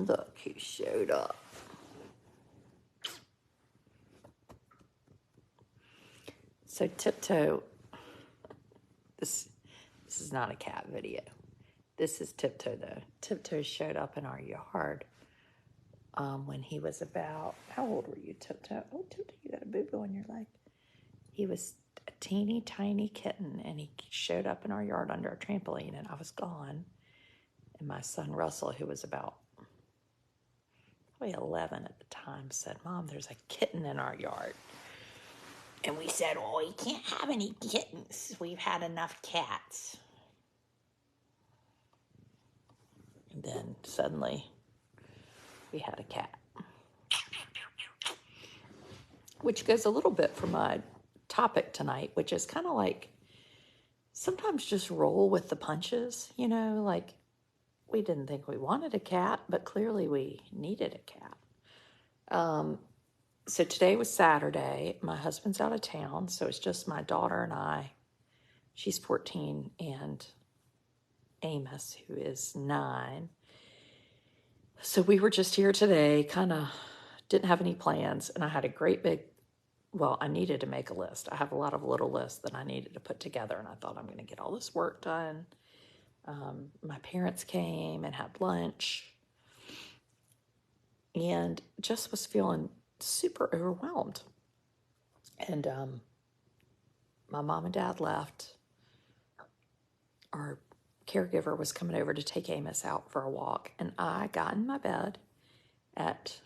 Look who showed up. So Tiptoe, this is not a cat video. This is Tiptoe though. Tiptoe showed up in our yard when he was about, how old were you, Tiptoe? Oh, Tiptoe, you got a boo-boo on your leg. He was a teeny tiny kitten, and he showed up in our yard under a trampoline, and I was gone. And my son Russell, who was about probably 11 at the time, said, Mom, there's a kitten in our yard. And we said, oh, you can't have any kittens. We've had enough cats. And then suddenly we had a cat. Which goes a little bit from my topic tonight, which is kind of like sometimes just roll with the punches, you know, like we didn't think we wanted a cat, but clearly we needed a cat. So today was Saturday. My husband's out of town, so it's just my daughter and I. She's 14, and Amos, who is 9. So we were just here today, kind of didn't have any plans, and I had a great big, well, I needed to make a list. I have a lot of little lists that I needed to put together, and I thought I'm going to get all this work done. My parents came and had lunch, and just was feeling super overwhelmed. And my mom and dad left. Our caregiver was coming over to take Amos out for a walk, and I got in my bed at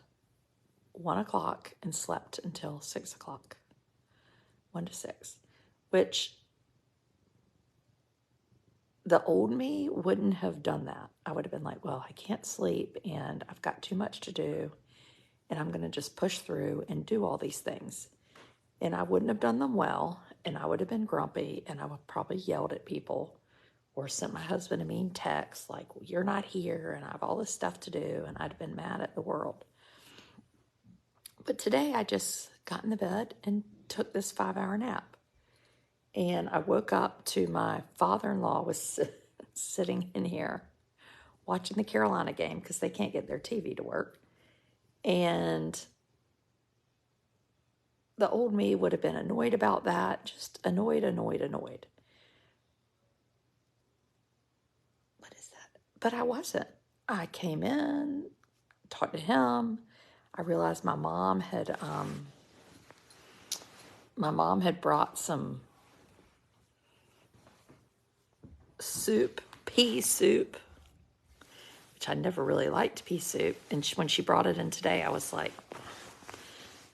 1 o'clock and slept until 6 o'clock, 1 to 6, which the old me wouldn't have done that. I would have been like, well, I can't sleep and I've got too much to do, and I'm going to just push through and do all these things. And I wouldn't have done them well, and I would have been grumpy, and I would probably yelled at people or sent my husband a mean text like, well, you're not here and I have all this stuff to do, and I'd have been mad at the world. But today I just got in the bed and took this 5-hour nap. And I woke up to my father-in-law was sitting in here watching the Carolina game because they can't get their TV to work. And the old me would have been annoyed about that, just annoyed. What is that? But I wasn't. I came in, talked to him. I realized my mom had brought some soup, pea soup, which I never really liked pea soup. And when she brought it in today, I was like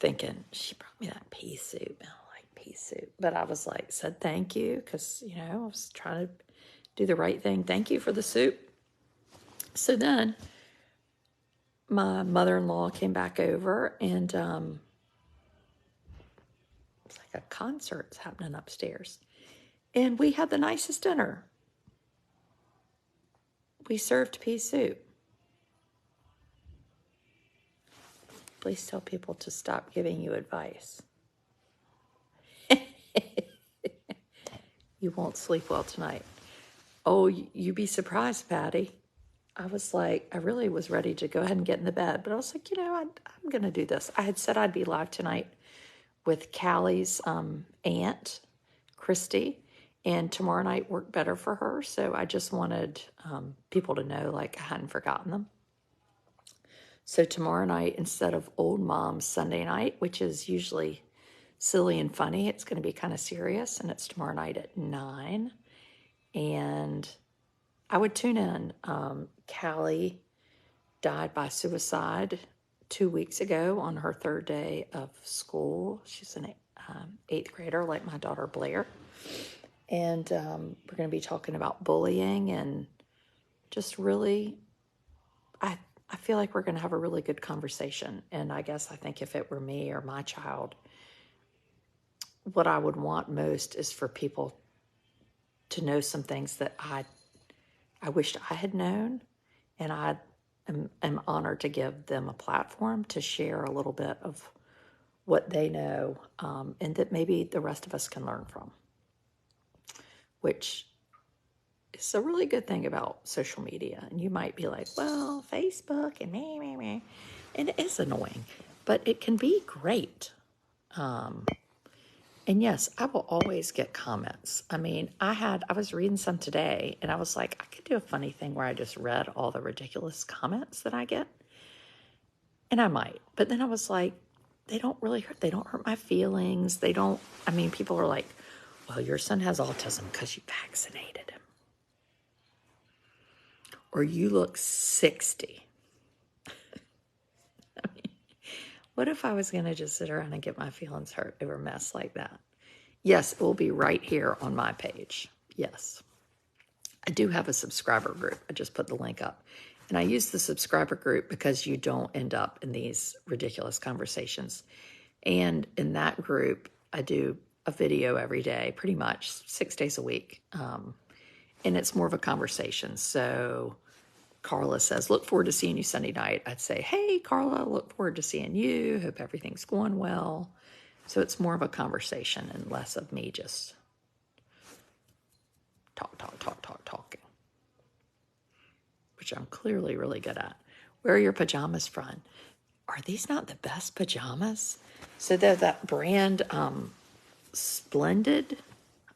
thinking, she brought me that pea soup. I don't like pea soup. But I was like, said thank you because, you know, I was trying to do the right thing. Thank you for the soup. So then my mother-in-law came back over, and it's like a concert's happening upstairs. And we had the nicest dinner. We served pea soup. Please tell people to stop giving you advice. You won't sleep well tonight. Oh, you'd be surprised, Patty. I was like, I really was ready to go ahead and get in the bed, but I was like, you know, I'm going to do this. I had said I'd be live tonight with Callie's aunt, Christy, and tomorrow night worked better for her, so I just wanted people to know, like, I hadn't forgotten them. So tomorrow night, instead of Old Mom's Sunday night, which is usually silly and funny, it's going to be kind of serious, and it's tomorrow night at 9. And I would tune in. Callie died by suicide 2 weeks ago on her 3rd day of school. She's an 8th grader, like my daughter Blair. And we're going to be talking about bullying and just really, I feel like we're going to have a really good conversation. And I think if it were me or my child, what I would want most is for people to know some things that I wished I had known. And I am honored to give them a platform to share a little bit of what they know, and that maybe the rest of us can learn from. Which it's a really good thing about social media. And you might be like, well, Facebook and me. And it is annoying, but it can be great. And yes, I will always get comments. I mean, I was reading some today and I was like, I could do a funny thing where I just read all the ridiculous comments that I get. And I might. But then I was like, they don't hurt my feelings. People are like, well, your son has autism because you vaccinated him. Or you look 60. What if I was going to just sit around and get my feelings hurt over a mess like that? Yes, it will be right here on my page. Yes. I do have a subscriber group. I just put the link up. And I use the subscriber group because you don't end up in these ridiculous conversations. And in that group, I do a video every day, pretty much 6 days a week. And it's more of a conversation. So Carla says, look forward to seeing you Sunday night. I'd say, hey, Carla, look forward to seeing you. Hope everything's going well. So it's more of a conversation and less of me just talking, which I'm clearly really good at. Where are your pajamas from? Are these not the best pajamas? So they're that brand Splendid.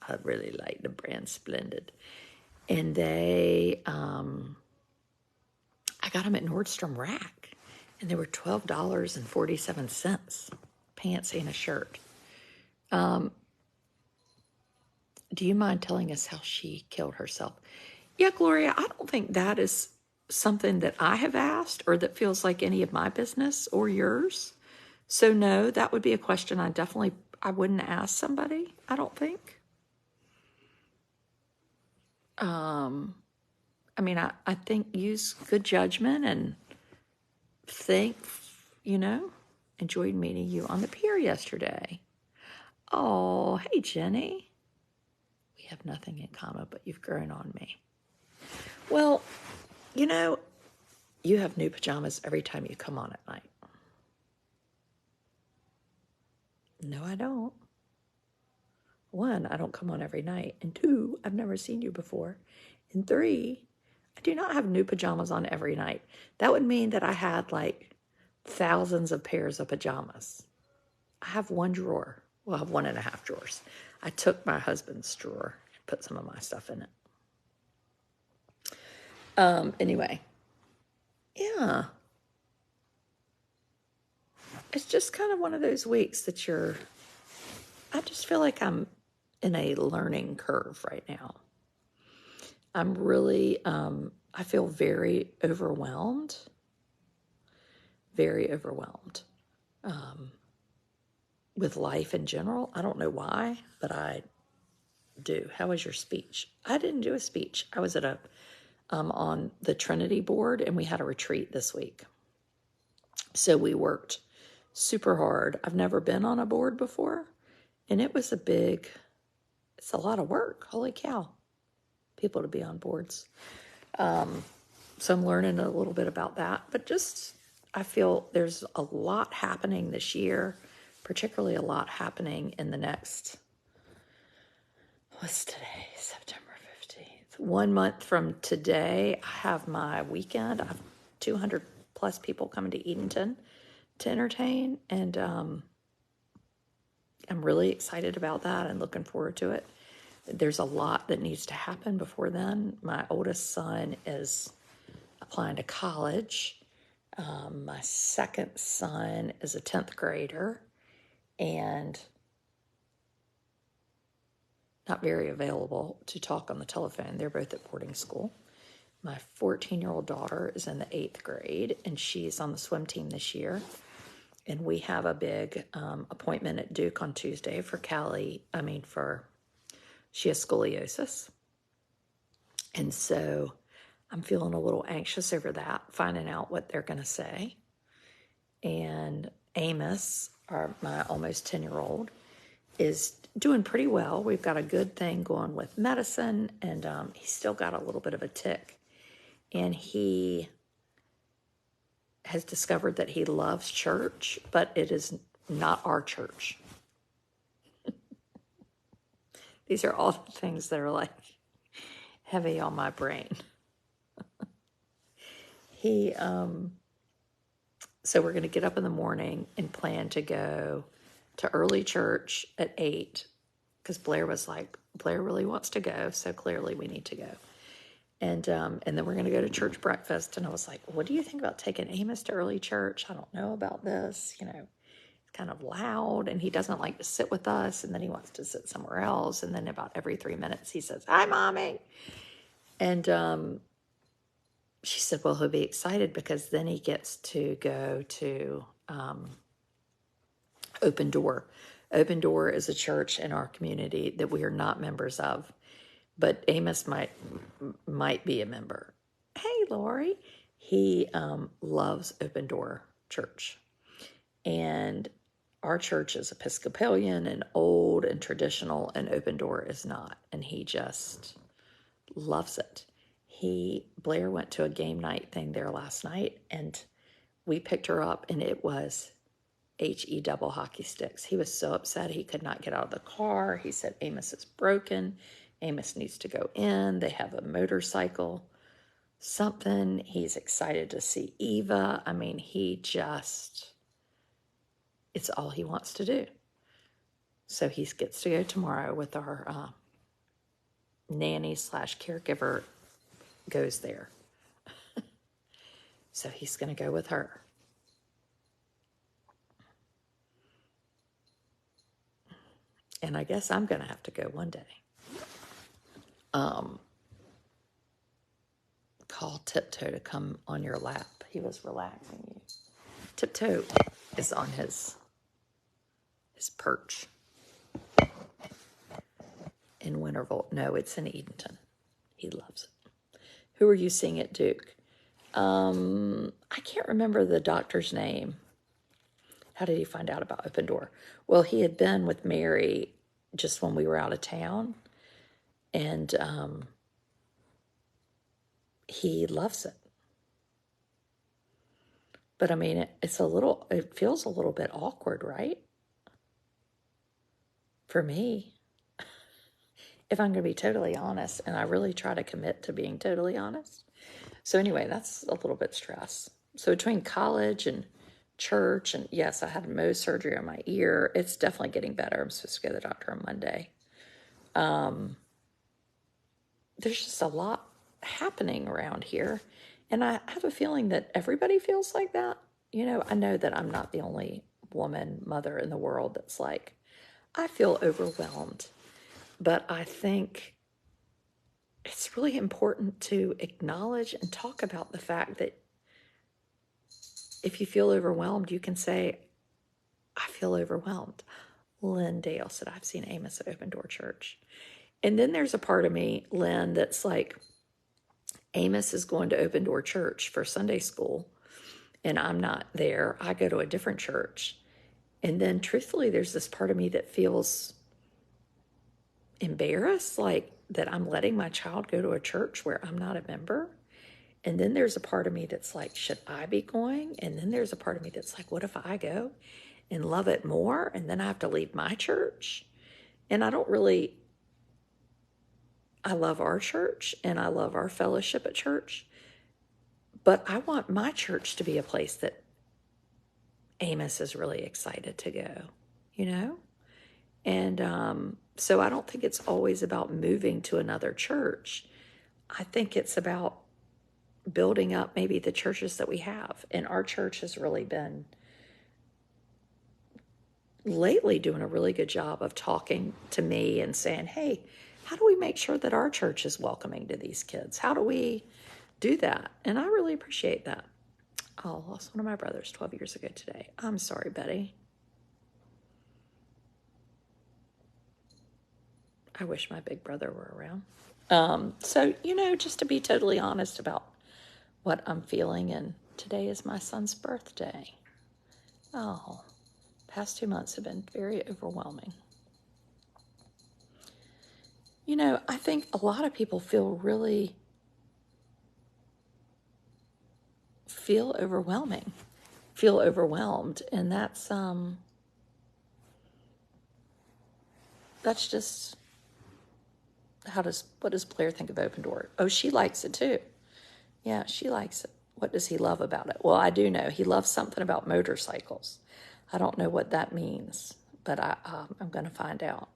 I really like the brand Splendid. And I got them at Nordstrom Rack, and they were $12.47, pants and a shirt. Do you mind telling us how she killed herself? Yeah, Gloria, I don't think that is something that I have asked or that feels like any of my business or yours. So no, that would be a question I wouldn't ask somebody, I don't think. I think use good judgment and think, enjoyed meeting you on the pier yesterday. Oh, hey, Jenny. We have nothing in common, but you've grown on me. Well, you have new pajamas every time you come on at night. No, I don't. 1, I don't come on every night. And 2, I've never seen you before. And 3, I do not have new pajamas on every night. That would mean that I had like thousands of pairs of pajamas. I have 1 drawer. Well, I have 1.5 drawers. I took my husband's drawer and put some of my stuff in it. Anyway, yeah. It's just kind of one of those weeks that I just feel like I'm in a learning curve right now. I'm really, I feel very overwhelmed. Very overwhelmed with life in general. I don't know why, but I do. How was your speech? I didn't do a speech. I was at on the Trinity board, and we had a retreat this week. So we worked super hard. I've never been on a board before, and it's a lot of work. Holy cow. People to be on boards. So I'm learning a little bit about that, but I feel there's a lot happening this year, particularly a lot happening in the next, what's today? September 15th. 1 month from today, I have my weekend. I have 200 plus people coming to Edenton to entertain, and I'm really excited about that and looking forward to it. There's a lot that needs to happen before then. My oldest son is applying to college. My second son is a 10th grader and not very available to talk on the telephone. They're both at boarding school. My 14-year-old daughter is in the 8th grade, and she's on the swim team this year. And we have a big appointment at Duke on Tuesday for she has scoliosis. And so I'm feeling a little anxious over that, finding out what they're going to say. And Amos, my almost 10-year-old, is doing pretty well. We've got a good thing going with medicine, and he's still got a little bit of a tick. And he has discovered that he loves church, but it is not our church. These are all the things that are like, heavy on my brain. He, so we're going to get up in the morning and plan to go to early church at 8, because Blair was like, Blair really wants to go, so clearly we need to go. And then we're going to go to church breakfast. And I was like, what do you think about taking Amos to early church? I don't know about this. You know, it's kind of loud, and he doesn't like to sit with us. And then he wants to sit somewhere else. And then about every 3 minutes, he says, hi, Mommy. And she said, well, he'll be excited because then he gets to go to Open Door. Open Door is a church in our community that we are not members of, but Amos might be a member. Hey, Lori. He loves Open Door Church. And our church is Episcopalian and old and traditional, and Open Door is not. And he just loves it. Blair went to a game night thing there last night, and we picked her up, and it was HE double hockey sticks. He was so upset he could not get out of the car. He said Amos is broken. Amos needs to go in. They have a motorcycle, something. He's excited to see Eva. I mean, it's all he wants to do. So he gets to go tomorrow with our nanny / caregiver goes there. So he's going to go with her. And I guess I'm going to have to go one day. Call Tiptoe to come on your lap. He was relaxing you. Tiptoe is on his perch in Winterville. No, it's in Edenton. He loves it. Who are you seeing at Duke? I can't remember the doctor's name. How did he find out about Open Door? Well, he had been with Mary just when we were out of town, and he loves it. But I mean, it feels a little bit awkward, right? For me, if I'm going to be totally honest, and I really try to commit to being totally honest. So anyway, that's a little bit stress. So between college and church, and yes, I had Mohs surgery on my ear. It's definitely getting better. I'm supposed to go to the doctor on Monday. There's just a lot happening around here. And I have a feeling that everybody feels like that. You know, I know that I'm not the only woman, mother in the world that's like, I feel overwhelmed. But I think it's really important to acknowledge and talk about the fact that if you feel overwhelmed, you can say, I feel overwhelmed. Lynn Dale said, I've seen Amos at Open Door Church. And then there's a part of me, Lynn, that's like, Amos is going to Open Door Church for Sunday school, and I'm not there. I go to a different church. And then truthfully, there's this part of me that feels embarrassed, like that I'm letting my child go to a church where I'm not a member. And then there's a part of me that's like, should I be going? And then there's a part of me that's like, what if I go and love it more? And then I have to leave my church. And I love our church and I love our fellowship at church. But I want my church to be a place that Amos is really excited to go, you know? And so I don't think it's always about moving to another church. I think it's about building up maybe the churches that we have. And our church has really been lately doing a really good job of talking to me and saying, hey, how do we make sure that our church is welcoming to these kids? How do we do that? And I really appreciate that. Oh, I lost one of my brothers 12 years ago today. I'm sorry, Betty. I wish my big brother were around. So, you know, just to be totally honest about what I'm feeling, and today is my son's birthday. Oh, past 2 months have been very overwhelming. You know, I think a lot of people feel overwhelmed, and that's what does Blair think of Open Door? Oh, she likes it too. Yeah, she likes it. What does he love about it? Well, I do know he loves something about motorcycles. I don't know what that means, but I'm going to find out.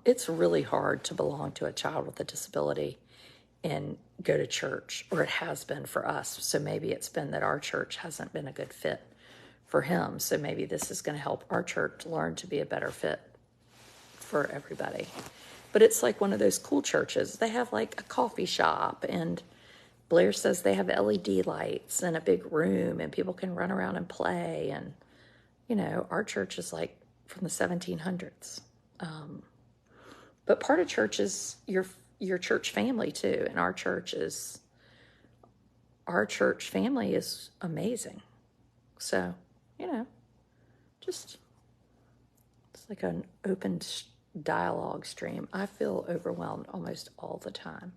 It's really hard to belong to a child with a disability and go to church, or it has been for us. So maybe it's been that our church hasn't been a good fit for him. So maybe this is going to help our church learn to be a better fit for everybody. But it's like one of those cool churches. They have like a coffee shop, and Blair says they have LED lights and a big room, and people can run around and play. And, you know, our church is like from the 1700s. But part of church is your church family too. And our church family is amazing. So, you know, just it's like an open dialogue stream. I feel overwhelmed almost all the time.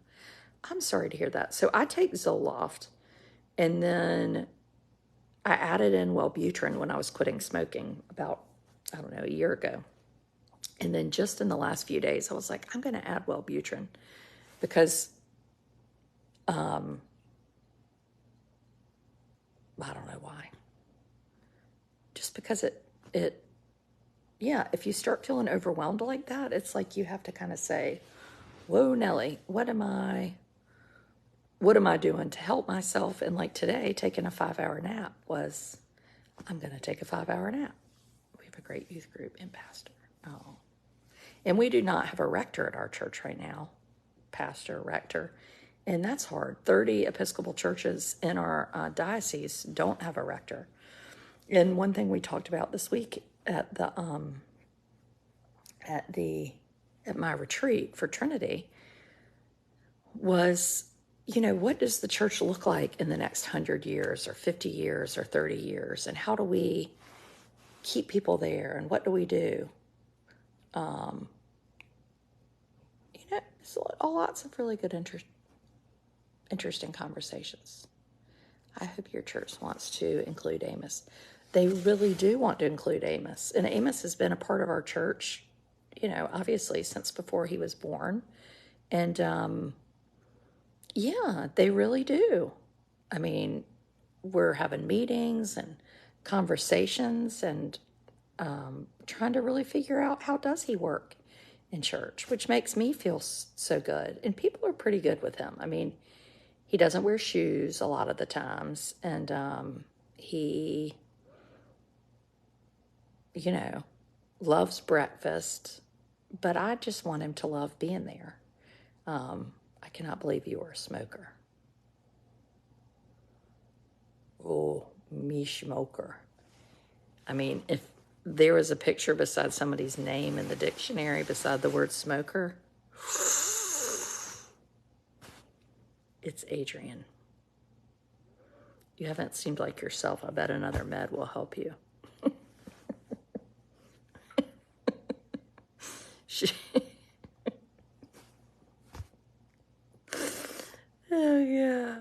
I'm sorry to hear that. So I take Zoloft, and then I added in Wellbutrin when I was quitting smoking about, I don't know, a year ago. And then just in the last few days, I was like, I'm going to add Wellbutrin because I don't know why. Just because yeah, if you start feeling overwhelmed like that, it's like you have to kind of say, whoa, Nellie, what am I doing to help myself? And like today, taking a 5-hour nap was, I'm going to take a 5-hour nap. We have a great youth group and pastor. Oh. And we do not have a rector at our church right now, pastor, rector. And that's hard. 30 Episcopal churches in our diocese don't have a rector. And one thing we talked about this week at my retreat for Trinity was, you know, what does the church look like in the next 100 years or 50 years or 30 years? And how do we keep people there? And what do we do? You know, it's lots of really good, interesting conversations. I hope your church wants to include Amos. They really do want to include Amos. And Amos has been a part of our church, you know, obviously since before he was born. And yeah, they really do. I mean, we're having meetings and conversations and trying to really figure out how does he work in church, which makes me feel so good. And people are pretty good with him. I mean, he doesn't wear shoes a lot of the times, and he, you know, loves breakfast, but I just want him to love being there. I cannot believe you are a smoker. Oh, me smoker. I mean, if there was a picture beside somebody's name in the dictionary beside the word smoker, it's Adrian. You haven't seemed like yourself. I bet another med will help you. Oh, yeah.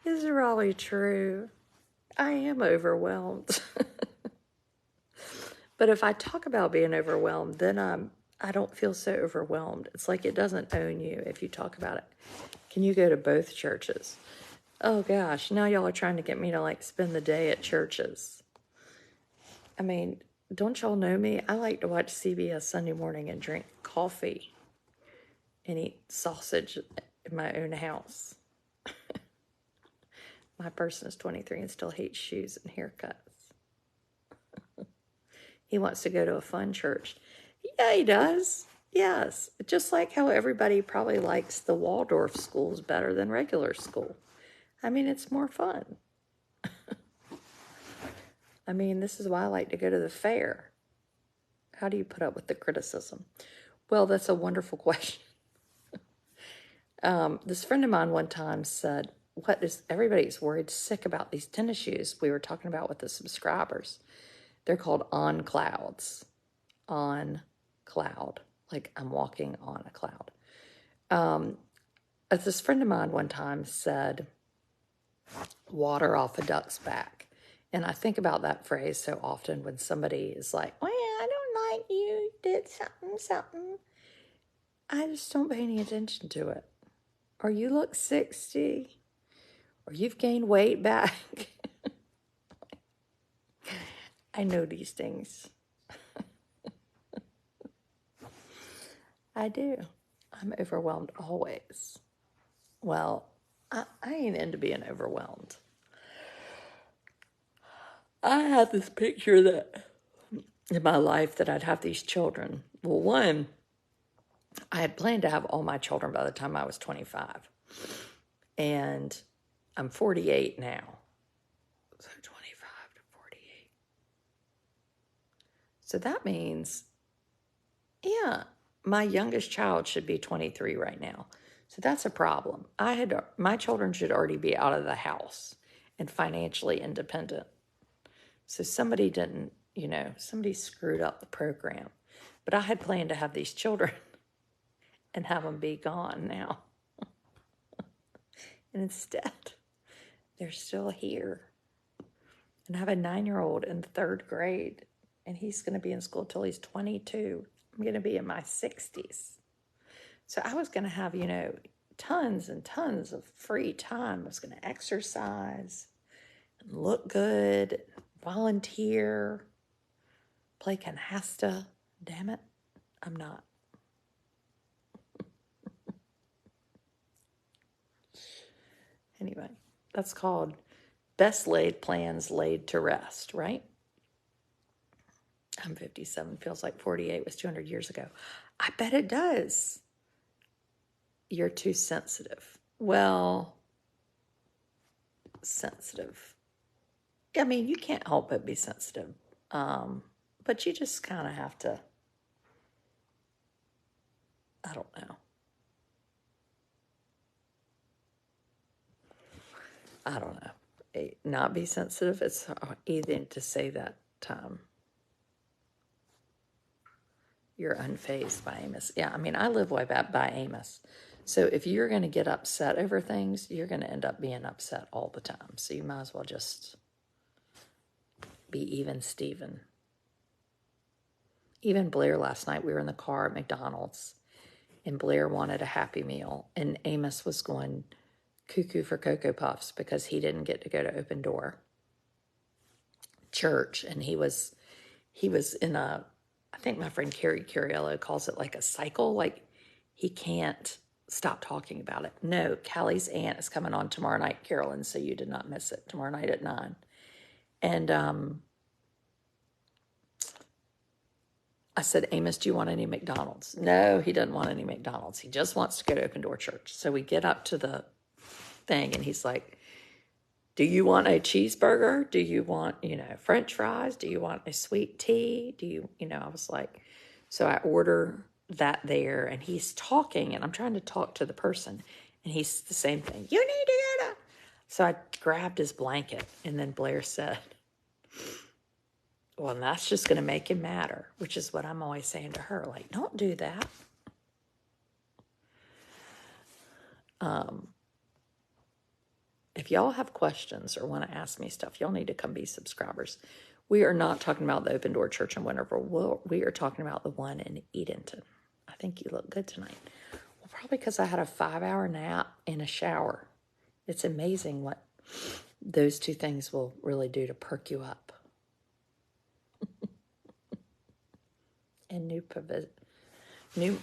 It's really true. I am overwhelmed. But if I talk about being overwhelmed, then I don't feel so overwhelmed. It's like it doesn't own you if you talk about it. Can you go to both churches? Oh gosh, now y'all are trying to get me to like spend the day at churches. I mean, don't y'all know me? I like to watch CBS Sunday morning and drink coffee and eat sausage in my own house. My person is 23 and still hates shoes and haircuts. He wants to go to a fun church. Yeah, he does. Yes. Just like how everybody probably likes the Waldorf schools better than regular school. I mean, it's more fun. I mean, this is why I like to go to the fair. How do you put up with the criticism? Well, that's a wonderful question. This friend of mine one time said, everybody's worried sick about these tennis shoes we were talking about with the subscribers. They're called On Clouds. On Cloud. Like I'm walking on a cloud. As this friend of mine one time said, water off a duck's back. And I think about that phrase so often when somebody is like, well, I don't like you did something, something. I just don't pay any attention to it. Or you look 60, or you've gained weight back. I know these things. I do. I'm overwhelmed always. Well, I ain't into being overwhelmed. I had this picture that in my life that I'd have these children. Well, one, I had planned to have all my children by the time I was 25. And I'm 48 now. So 25 to 48. So that means, yeah, my youngest child should be 23 right now. So that's a problem. My children should already be out of the house and financially independent. So somebody didn't, somebody screwed up the program. But I had planned to have these children and have them be gone now. And instead, they're still here. And I have a 9-year-old in the 3rd grade, and he's going to be in school till he's 22. I'm going to be in my 60s. So I was going to have, tons and tons of free time. I was going to exercise and look good, volunteer, play canasta. Damn it, I'm not. Anyway, that's called best laid plans laid to rest, right? I'm 57, feels like 48 was 200 years ago. I bet it does. You're too sensitive. Well, sensitive. I mean, you can't help but be sensitive. But you just kind of have to, I don't know. I don't know. Not be sensitive, it's easy to say that you're unfazed by Amos. Yeah, I mean, I live way back by Amos. So if you're going to get upset over things, you're going to end up being upset all the time. So you might as well just be even Steven. Even Blair last night, we were in the car at McDonald's, and Blair wanted a Happy Meal, and Amos was going cuckoo for Cocoa Puffs because he didn't get to go to Open Door Church, and he was in a, I think my friend Carrie Curiello calls it like a cycle, like he can't stop talking about it. No, Callie's aunt is coming on tomorrow night, Carolyn, so you did not miss it, tomorrow night at 9. And I said, Amos, do you want any McDonald's? No, he doesn't want any McDonald's. He just wants to go to Open Door Church. So we get up to the thing, and he's like, do you want a cheeseburger? Do you want, French fries? Do you want a sweet tea? Do you, I was like, so I order that there, and he's talking, and I'm trying to talk to the person, and he's the same thing. You need to get up. So I grabbed his blanket, and then Blair said, well, that's just going to make him madder, which is what I'm always saying to her. Like, don't do that. If y'all have questions or want to ask me stuff, y'all need to come be subscribers. We are not talking about the Open Door Church in Winterville. We are talking about the one in Edenton. I think you look good tonight. Well, probably because I had a 5-hour nap and a shower. It's amazing what those two things will really do to perk you up. And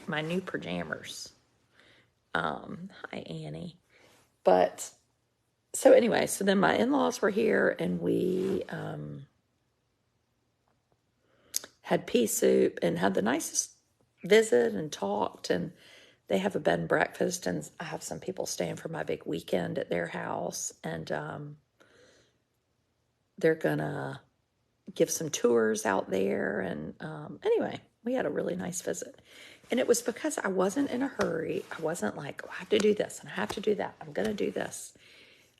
my new pajamas. Hi, Annie. But so anyway, so then my in-laws were here, and we had pea soup and had the nicest visit and talked, and they have a bed and breakfast, and I have some people staying for my big weekend at their house, and they're gonna give some tours out there, and anyway, we had a really nice visit. And it was because I wasn't in a hurry. I wasn't like, oh, I have to do this and I have to do that. I'm going to do this.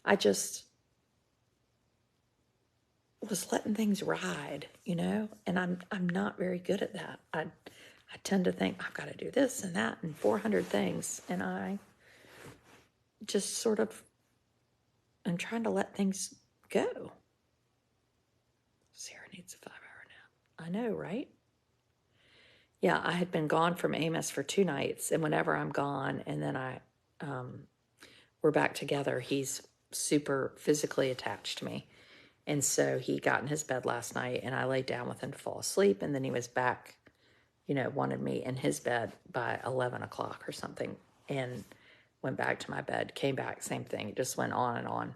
I just was letting things ride, and I'm not very good at that. I tend to think I've got to do this and that and 400 things, and I just sort of am trying to let things go. Sarah needs a 5-hour nap. I know, right? Yeah, I had been gone from Amos for 2 nights, and whenever I'm gone and then we're back together, he's super physically attached to me. And so he got in his bed last night, and I laid down with him to fall asleep, and then he was back, wanted me in his bed by 11 o'clock or something, and went back to my bed, came back, same thing. It just went on and on.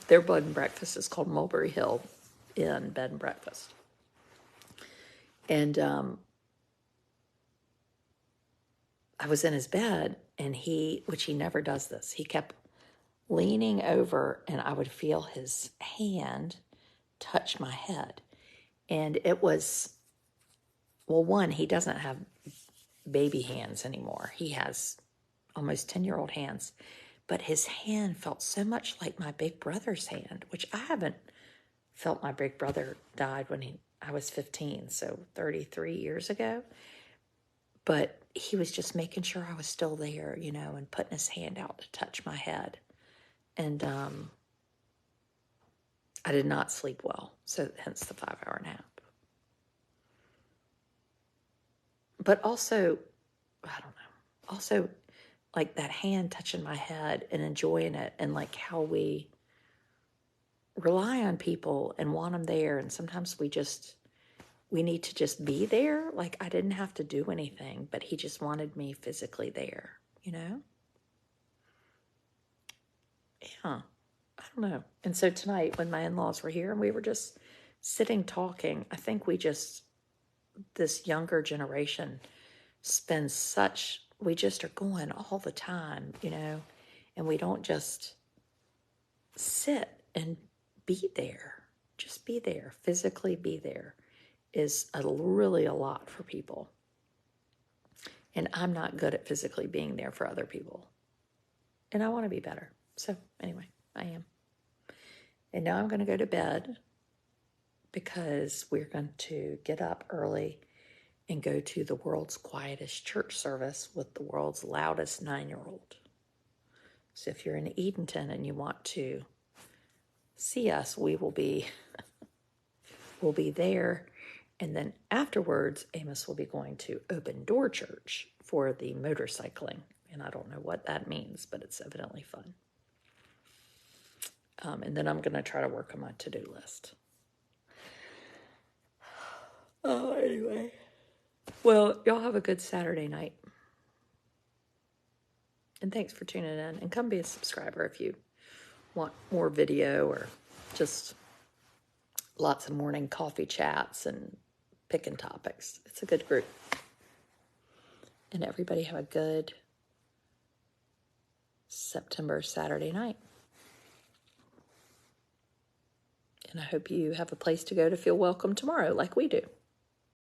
Their bed and breakfast is called Mulberry Hill Inn Bed and Breakfast. And I was in his bed, and which he never does this, he kept leaning over, and I would feel his hand touch my head. And it was, well, one, he doesn't have baby hands anymore. He has almost 10-year-old hands. But his hand felt so much like my big brother's hand, which I haven't felt. My big brother died when I was 15, so 33 years ago. But he was just making sure I was still there, and putting his hand out to touch my head. And I did not sleep well, so hence the 5-hour nap. But also, I don't know, also like that hand touching my head and enjoying it, and like how we rely on people and want them there. And sometimes we need to just be there. Like I didn't have to do anything, but he just wanted me physically there, Yeah, I don't know. And so tonight when my in-laws were here and we were just sitting talking, I think this younger generation we just are going all the time, and we don't just sit and be there. Just be there, physically be there is really a lot for people. And I'm not good at physically being there for other people. And I want to be better. So anyway, I am. And now I'm going to go to bed because we're going to get up early and go to the world's quietest church service with the world's loudest 9-year-old. So if you're in Edenton and you want to see us, we'll be there. And then afterwards, Amos will be going to Open Door Church for the motorcycling. And I don't know what that means, but it's evidently fun. And then I'm going to try to work on my to-do list. Oh, anyway. Well, y'all have a good Saturday night. And thanks for tuning in. And come be a subscriber if you want more video or just lots of morning coffee chats and picking topics. It's a good group. And everybody have a good September Saturday night. And I hope you have a place to go to feel welcome tomorrow like we do.